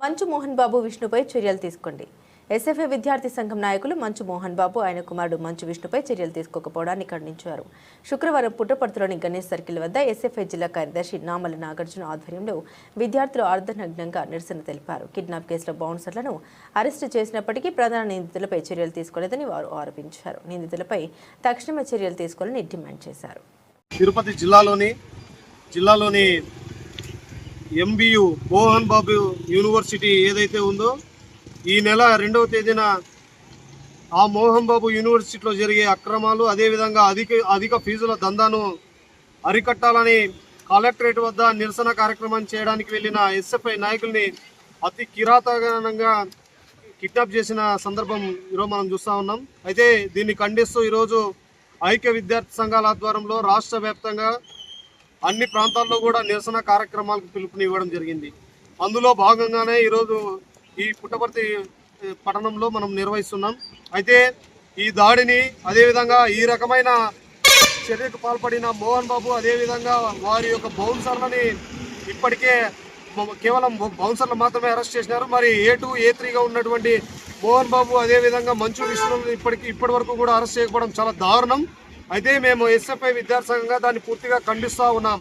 మంచు మోహన్ బాబు విష్ణుపై చర్యలు తీసుకోండి. ఎస్ఎఫ్ఐ విద్యార్థి సంఘం నాయకులు మంచు మోహన్ బాబు ఆయన కుమారుడు మంచు విష్ణుపై చర్యలు తీసుకోకపోవడాన్ని ఖండించారు. శుక్రవారం పుట్టపర్తిలోని గణేష్ సర్కిల్ వద్ద ఎస్ఎఫ్ఐ జిల్లా కార్యదర్శి నామల నాగార్జున ఆధ్వర్యంలో విద్యార్థులు అర్ధనగ్నంగా నిరసన తెలిపారు. కిడ్నాప్ కేసులో బౌన్సర్లను అరెస్టు చేసినప్పటికీ ప్రధాన నిందితులపై చర్యలు తీసుకోలేదని వారు ఆరోపించారు. నిందితులపై తక్షణమే చర్యలు తీసుకోవాలని డిమాండ్ చేశారు. తిరుపతి జిల్లాలోని ఎంబీయు మోహన్ బాబు యూనివర్సిటీ ఏదైతే ఉందో ఈ నెల 2వ తేదీన ఆ మోహన్ బాబు యూనివర్సిటీలో జరిగే అక్రమాలు అదేవిధంగా అధిక ఫీజుల దందాను అరికట్టాలని కలెక్టరేట్ వద్ద నిరసన కార్యక్రమం చేయడానికి వెళ్ళిన ఎస్ఎఫ్ఐ నాయకుల్ని అతి కిరాతకంగా కిడ్నాప్ చేసిన సందర్భం ఈరోజు మనం చూస్తూ ఉన్నాం. అయితే దీన్ని ఖండిస్తూ ఈరోజు ఐక్య విద్యార్థి సంఘాల ఆధ్వర్యంలో రాష్ట్ర వ్యాప్తంగా అన్ని ప్రాంతాల్లో కూడా నిరసన కార్యక్రమాలకు పిలుపునివ్వడం జరిగింది. అందులో భాగంగానే ఈరోజు ఈ పుట్టపర్తి పట్టణంలో మనం నిర్వహిస్తున్నాం. అయితే ఈ దాడిని అదేవిధంగా ఈ రకమైన చర్యకు పాల్పడిన మోహన్ బాబు అదేవిధంగా వారి యొక్క బౌన్సర్లని ఇప్పటికే కేవలం బౌన్సర్లు మాత్రమే అరెస్ట్ చేసినారు. మరి A2, A3గా ఉన్నటువంటి మోహన్ బాబు అదేవిధంగా మంచు విష్ణువులను ఇప్పటి వరకు కూడా అరెస్ట్ చేయకపోవడం చాలా దారుణం. అయితే మేము ఎస్ఎఫ్ఐ విద్యార్థి సంఘంగా దాన్ని పూర్తిగా ఖండిస్తూ ఉన్నాం.